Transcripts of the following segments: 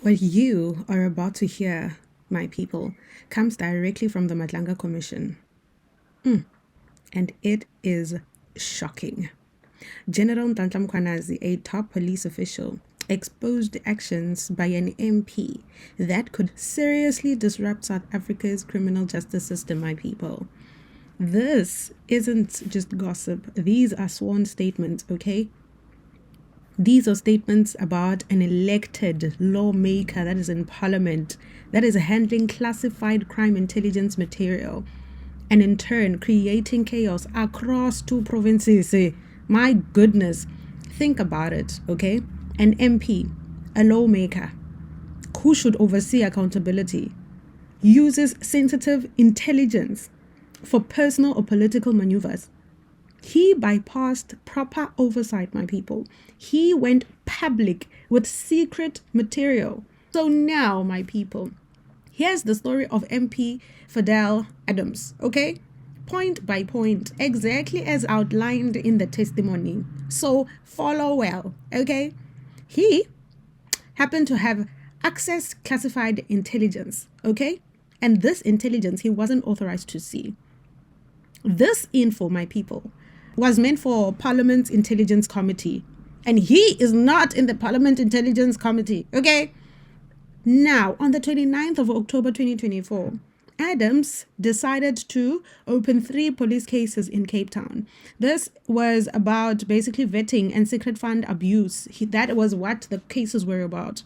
What you are about to hear, my people, comes directly from the Madlanga Commission. And it is shocking. General Nhlanhla Mkhwanazi, a top police official, exposed actions by an MP that could seriously disrupt South Africa's criminal justice system, my people. This isn't just gossip. These are sworn statements, okay? These are statements about an elected lawmaker that is in parliament, that is handling classified crime intelligence material, and in turn creating chaos across two provinces. My goodness, think about it, okay? An MP, a lawmaker, who should oversee accountability, uses sensitive intelligence for personal or political maneuvers. He bypassed proper oversight, my people. He went public with secret material. So now, my people, here's the story of MP Fidel Adams, okay? Point by point, exactly as outlined in the testimony. So follow well, okay? He happened to have access classified intelligence, okay? And this intelligence he wasn't authorized to see. This info, my people, was meant for Parliament's Intelligence Committee. And he is not in the Parliament Intelligence Committee, okay? Now, on the 29th of October 2024, Adams decided to open 3 police cases in Cape Town. This was about basically vetting and secret fund abuse. That was what the cases were about.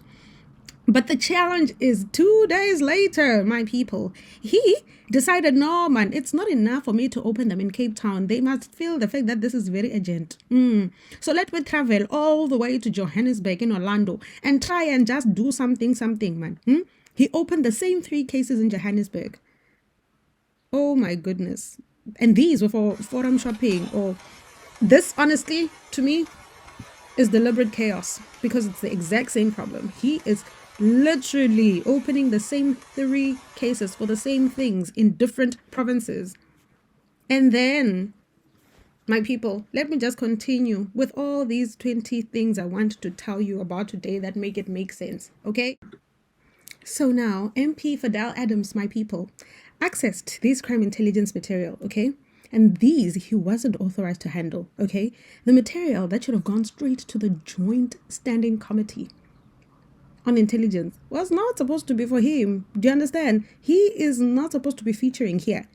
But the challenge is 2 days later, my people, he decided, no, man, it's not enough for me to open them in Cape Town. They must feel the fact that this is very urgent. So let me travel all the way to Johannesburg in Orlando and try and just do something, man. He opened the same 3 cases in Johannesburg. Oh, my goodness. And these were for forum shopping. Or this, honestly, to me, is deliberate chaos because it's the exact same problem. He is literally opening the same 3 cases for the same things in different provinces. And then, my people, let me just continue with all these 20 things I want to tell you about today that make it make sense, okay? So now, MP Fidel Adams, my people, accessed this crime intelligence material, okay? And these he wasn't authorized to handle, okay? The material that should have gone straight to the Joint Standing Committee on Intelligence was not supposed to be for him. Do you understand? He is not supposed to be featuring here.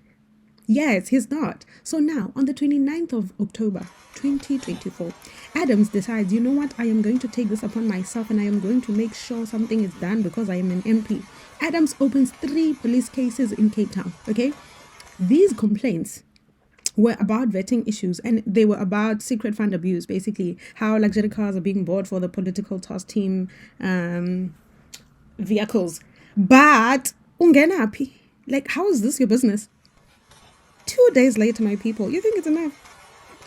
Yes, he's not. So now, on the 29th of October 2024, Adams decides, you know what, I am going to take this upon myself and I am going to make sure something is done because I am an MP. Adams opens 3 police cases in Cape Town, okay? These complaints were about vetting issues and they were about secret fund abuse, basically how luxury cars are being bought for the political toss team vehicles. But ungenapi, like, how is this your business? 2 days later, my people, you think it's enough?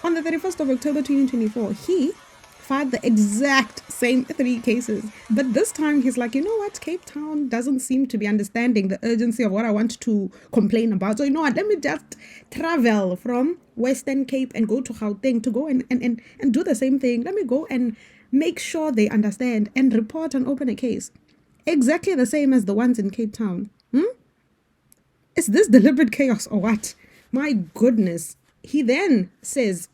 On the 31st of October 2024, he filed the exact same 3 cases. But this time he's like, you know what? Cape Town doesn't seem to be understanding the urgency of what I want to complain about. So you know what? Let me just travel from Western Cape and go to Gauteng to go and do the same thing. Let me go and make sure they understand and report and open a case. Exactly the same as the ones in Cape Town. Is this deliberate chaos or what? My goodness. He then says,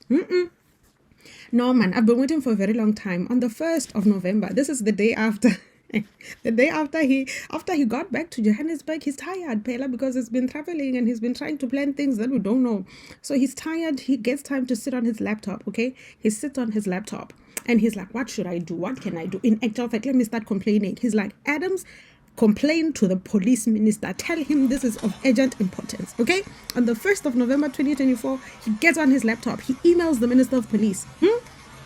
no, man, I've been waiting for a very long time. On the 1st of November, this is the day after, the day after he got back to Johannesburg. He's tired, Pela, because he's been traveling and he's been trying to plan things that we don't know. So he's tired. He gets time to sit on his laptop, okay? He sits on his laptop and he's like, what should I do? What can I do? In actual fact, let me start complaining. He's like, Adams, complain to the police minister. Tell him this is of urgent importance, okay? On the 1st of November 2024, he gets on his laptop. He emails the Minister of Police.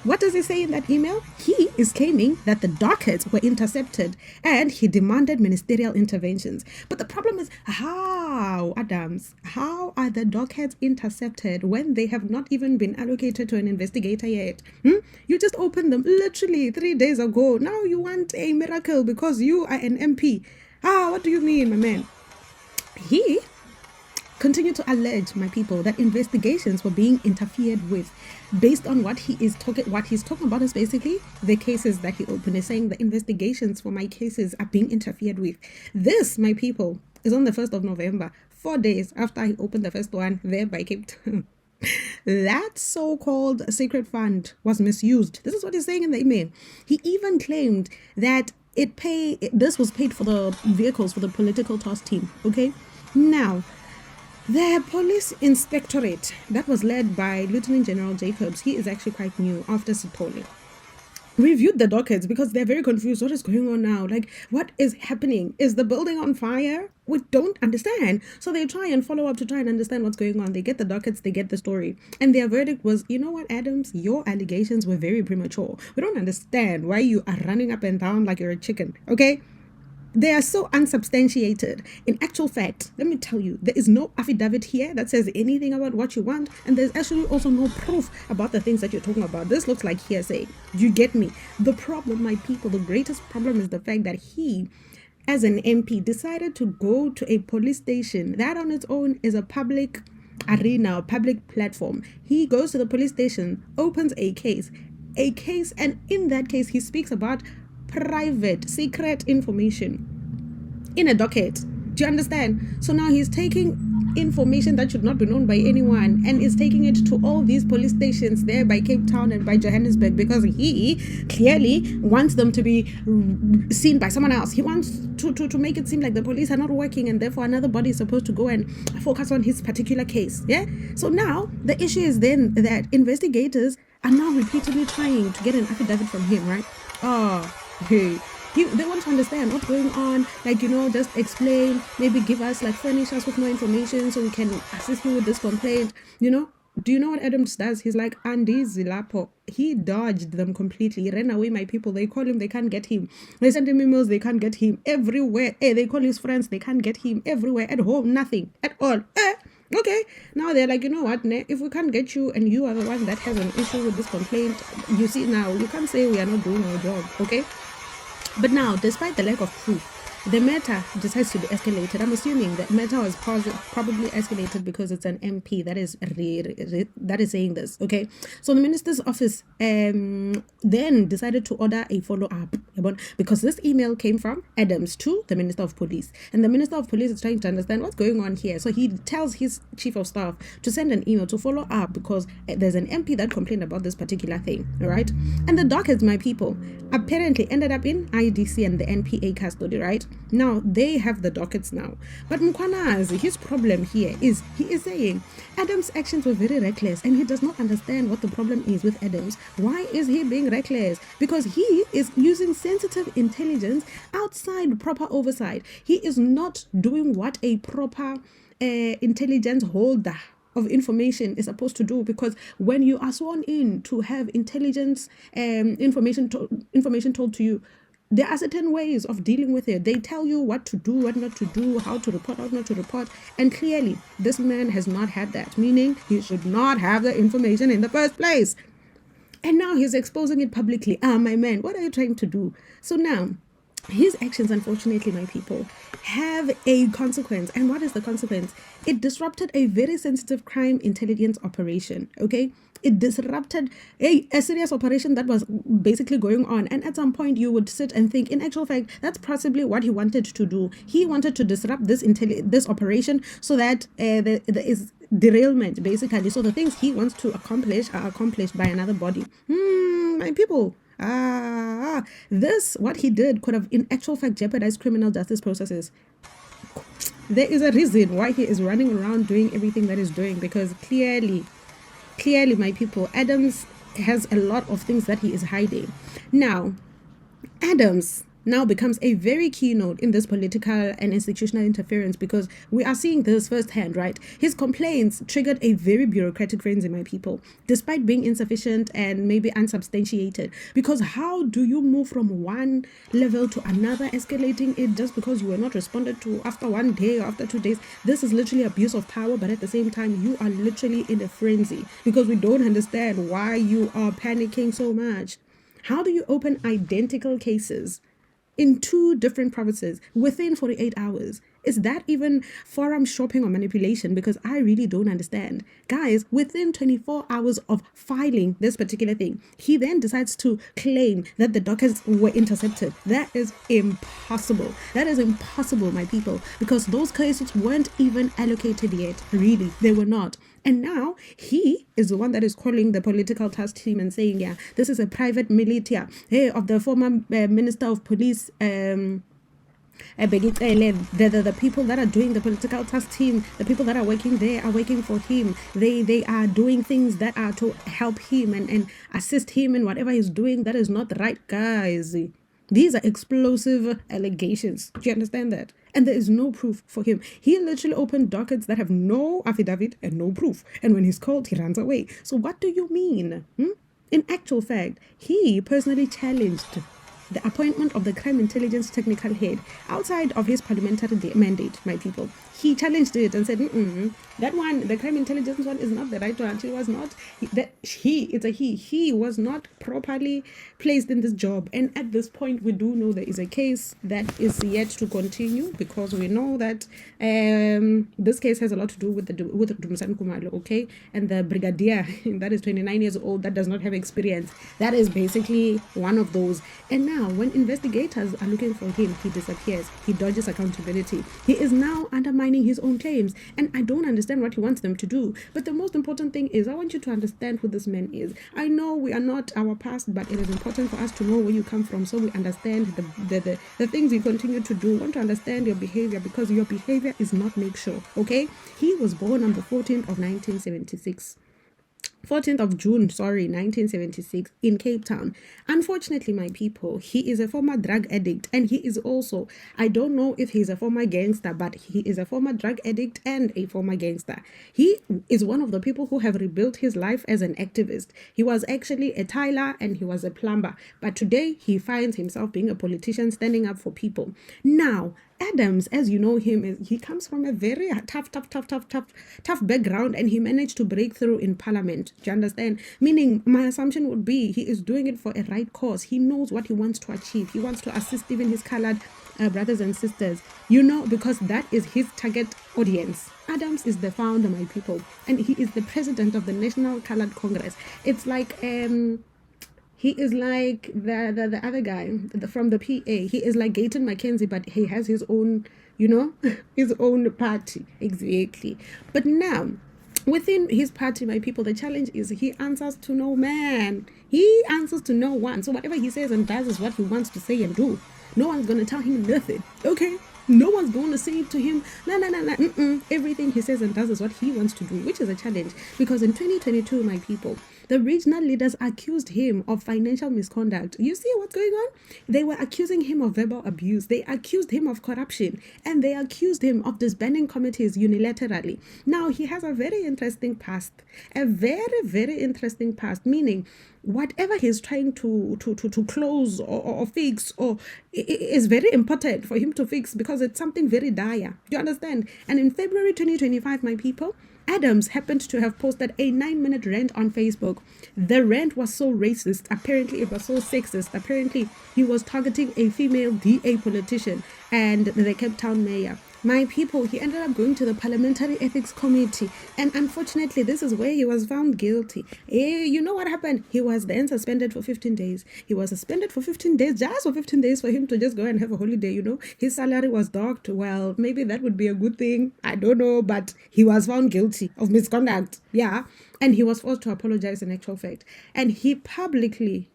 What does he say in that email? He is claiming that the dockets were intercepted and he demanded ministerial interventions. But the problem is, how, Adams, how are the dockets intercepted when they have not even been allocated to an investigator yet? You just opened them literally 3 days ago. Now you want a miracle because you are an MP. What do you mean, my man? He continue to allege, my people, that investigations were being interfered with based on what he's talking about is basically the cases that he opened. He's saying the investigations for my cases are being interfered with. This, my people, is on the 1st of November, 4 days after he opened the first one there by Cape Town. That so-called secret fund was misused. This is what he's saying in the email. He even claimed that this was paid for the vehicles for the political task team. Okay, now the police inspectorate that was led by Lieutenant General Jacobs, he is actually quite new after Sithole, reviewed the dockets because they're very confused. What is going on now? Like, what is happening? Is the building on fire? We don't understand. So they try and follow up to try and understand what's going on. They get the dockets, they get the story. And their verdict was, you know what, Adams, your allegations were very premature. We don't understand why you are running up and down like you're a chicken, okay? They are so unsubstantiated. In actual fact, let me tell you, there is no affidavit here that says anything about what you want, and there's actually also no proof about the things that you're talking about. This looks like hearsay. You get me? The problem, my people, the greatest problem is the fact that he, as an MP, decided to go to a police station. That on its own is a public arena, a public platform. He goes to the police station, opens a case, and in that case, he speaks about private, secret information in a docket. Do you understand? So now he's taking information that should not be known by anyone and is taking it to all these police stations there by Cape Town and by Johannesburg because he clearly wants them to be seen by someone else. He wants to make it seem like the police are not working and therefore another body is supposed to go and focus on his particular case. Yeah. So now the issue is then that investigators are now repeatedly trying to get an affidavit from him, right? Hey, they want to understand what's going on, like, just explain, maybe give us, like, furnish us with more information so we can assist you with this complaint, Do you know what Adams does? He's like, Andy Zilapo. He dodged them completely. He ran away, my people. They call him, they can't get him. They send him emails, they can't get him. Everywhere. They call his friends, they can't get him. Everywhere. At home, nothing. At all. Okay. Now they're like, you know what, if we can't get you and you are the one that has an issue with this complaint, you see now, you can't say we are not doing our job, okay? But now, despite the lack of proof, the matter decides to be escalated. I'm assuming that matter was probably escalated because it's an MP that is saying this, okay? So the minister's office then decided to order a follow-up because this email came from Adams to the Minister of Police. And the Minister of Police is trying to understand what's going on here. So he tells his chief of staff to send an email to follow up because there's an MP that complained about this particular thing, all right? And the dockets, my people, apparently ended up in IDC and the NPA custody, right? Now, they have the dockets now. But Mkhwanazi, his problem here is, he is saying Adams' actions were very reckless and he does not understand what the problem is with Adams. Why is he being reckless? Because he is using sensitive intelligence outside proper oversight. He is not doing what a proper intelligence holder of information is supposed to do, because when you are sworn in to have intelligence information told to you, there are certain ways of dealing with it. They tell you what to do, what not to do, how to report, how not to report. And clearly, this man has not had that, meaning he should not have the information in the first place. And now he's exposing it publicly. My man, what are you trying to do? So now, his actions, unfortunately, my people, have a consequence. And what is the consequence? It disrupted a very sensitive crime intelligence operation, okay? It disrupted a serious operation that was basically going on. And at some point, you would sit and think, in actual fact, that's possibly what he wanted to do. He wanted to disrupt this operation so that there is derailment, basically. So the things he wants to accomplish are accomplished by another body. My people. What he did could have in actual fact jeopardized criminal justice processes. There is a reason why he is running around doing everything that he's doing, because clearly, my people, Adams has a lot of things that he is hiding. Now, Adams now becomes a very key node in this political and institutional interference, because we are seeing this firsthand, right? His complaints triggered a very bureaucratic frenzy, my people, despite being insufficient and maybe unsubstantiated. Because how do you move from one level to another, escalating it just because you were not responded to after 1 day or after 2 days? This is literally abuse of power, but at the same time, you are literally in a frenzy because we don't understand why you are panicking so much. How do you open identical cases in 2 different provinces within 48 hours. Is that even forum shopping or manipulation? Because I really don't understand. Guys, within 24 hours of filing this particular thing, he then decides to claim that the documents were intercepted. That is impossible. That is impossible, my people, because those cases weren't even allocated yet. Really, they were not. And now he is the one that is calling the political task team and saying, yeah, this is a private militia of the former Minister of Police, the people that are doing the political task team, the people that are working there are working for him. They are doing things that are to help him and assist him in whatever he's doing. That is not right, guys. These are explosive allegations. Do you understand that? And there is no proof for him. He literally opened dockets that have no affidavit and no proof. And when he's called, he runs away. So what do you mean? In actual fact, he personally challenged the appointment of the crime intelligence technical head outside of his parliamentary mandate, my people. He challenged it and said, that one, the crime intelligence one, is not the right one. He was not, he was not properly placed in this job. And at this point, we do know there is a case that is yet to continue, because we know that this case has a lot to do with Dumisani Khumalo, okay? And the brigadier that is 29 years old, that does not have experience. That is basically one of those. And now, when investigators are looking for him, he disappears. He dodges accountability. He is now undermining his own claims, and I don't understand what he wants them to do. But the most important thing is, I want you to understand who this man is. I know we are not our past, but it is important for us to know where you come from, so we understand the things you continue to do. We want to understand your behavior, because your behavior is not make sure, okay? He was born on the 14th of 1976. 14th of June, 1976, in Cape Town. Unfortunately, my people, he is a former drug addict, and he is also, I don't know if he's a former gangster, but he is a former drug addict and a former gangster. He is one of the people who have rebuilt his life as an activist. He was actually a tiler and he was a plumber, but today he finds himself being a politician standing up for people. Now, Adams, as you know him, he comes from a very tough background, and he managed to break through in parliament. Do you understand? Meaning, my assumption would be he is doing it for a right cause. He knows what he wants to achieve. He wants to assist even his colored brothers and sisters, because that is his target audience. Adams is the founder, my people, and he is the president of the National Colored Congress. It's like he is like the other guy from the PA. He is like Gayton McKenzie, but he has his own, his own party. Exactly. But now, within his party, my people, the challenge is he answers to no man. He answers to no one. So whatever he says and does is what he wants to say and do. No one's going to tell him nothing. Okay? No one's going to say to him, no. Everything he says and does is what he wants to do, which is a challenge. Because in 2022, my people, the regional leaders accused him of financial misconduct. You see what's going on? They were accusing him of verbal abuse. They accused him of corruption. And they accused him of disbanding committees unilaterally. Now, he has a very interesting past. A very, very interesting past. Meaning, whatever he's trying to close or fix is very important for him to fix, because it's something very dire. Do you understand? And in February 2025, my people, Adams happened to have posted a 9-minute rant on Facebook. The rant was so racist. Apparently, it was so sexist. Apparently, he was targeting a female DA politician and the Cape Town mayor. My people, he ended up going to the Parliamentary Ethics Committee, and unfortunately, this is where he was found guilty. You know what happened? He was then suspended for 15 days. He was suspended for 15 days, just for 15 days, for him to just go and have a holiday, His salary was docked. Well, maybe that would be a good thing. I don't know, but he was found guilty of misconduct. Yeah, and he was forced to apologize in actual fact. And he publicly,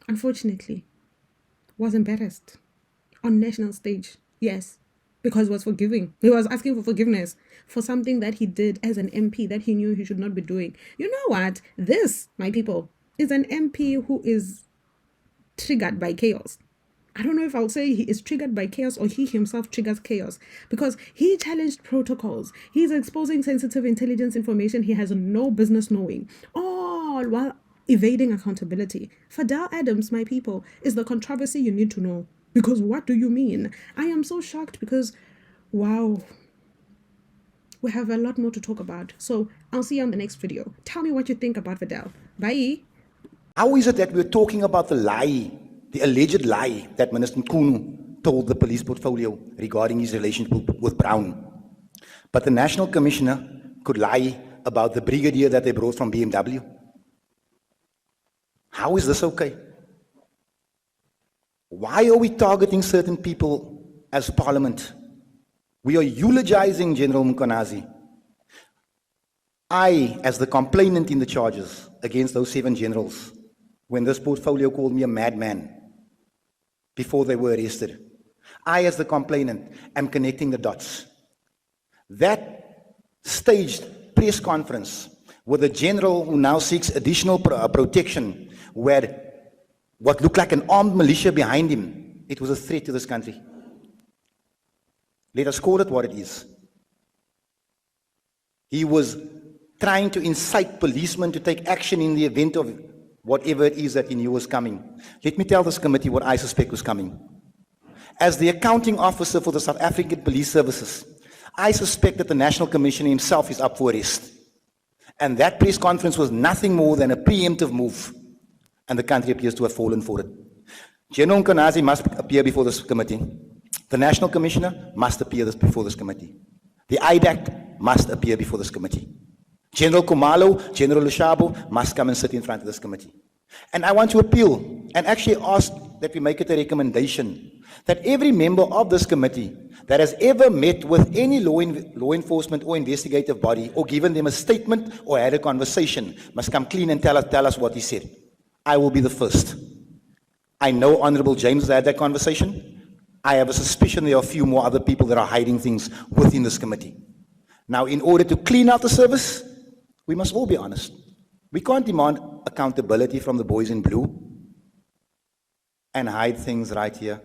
unfortunately, was embarrassed on national stage. Yes. Because he was forgiving. He was asking for forgiveness for something that he did as an MP that he knew he should not be doing. You know what? This, my people, is an MP who is triggered by chaos. I don't know if I'll say he is triggered by chaos or he himself triggers chaos, because he challenged protocols. He's exposing sensitive intelligence information he has no business knowing, all while evading accountability. Fidel Adams, my people, is the controversy you need to know. Because what do you mean? I am so shocked because, wow, we have a lot more to talk about. So I'll see you on the next video. Tell me what you think about Fidel. Bye. How is it that we're talking about the lie the alleged lie that Minister Nkunu told the police portfolio regarding his relationship with Brown. But the National Commissioner could lie about the brigadier that they brought from BMW. How is this okay? Why are we targeting certain people as Parliament? We are eulogizing General Mkhwanazi. I, as the complainant in the charges against those 7 generals, when this portfolio called me a madman before they were arrested, I, as the complainant, am connecting the dots. That staged press conference with a general who now seeks additional protection, who had what looked like an armed militia behind him, it was a threat to this country. Let us call it what it is. He was trying to incite policemen to take action in the event of whatever it is that he knew was coming. Let me tell this committee what I suspect was coming. As the accounting officer for the South African Police Services, I suspect that the National Commissioner himself is up for arrest. And that press conference was nothing more than a preemptive move. And the country appears to have fallen for it. General Mkhwanazi must appear before this committee. The National Commissioner must appear before this committee. The IDAC must appear before this committee. General Kumalo, General Lushabo must come and sit in front of this committee. And I want to appeal and actually ask that we make it a recommendation that every member of this committee that has ever met with any law enforcement or investigative body or given them a statement or had a conversation must come clean and tell us what he said. I will be the first. I know Honorable James has had that conversation. I have a suspicion there are a few more other people that are hiding things within this committee. Now, in order to clean out the service, we must all be honest. We can't demand accountability from the boys in blue and hide things right here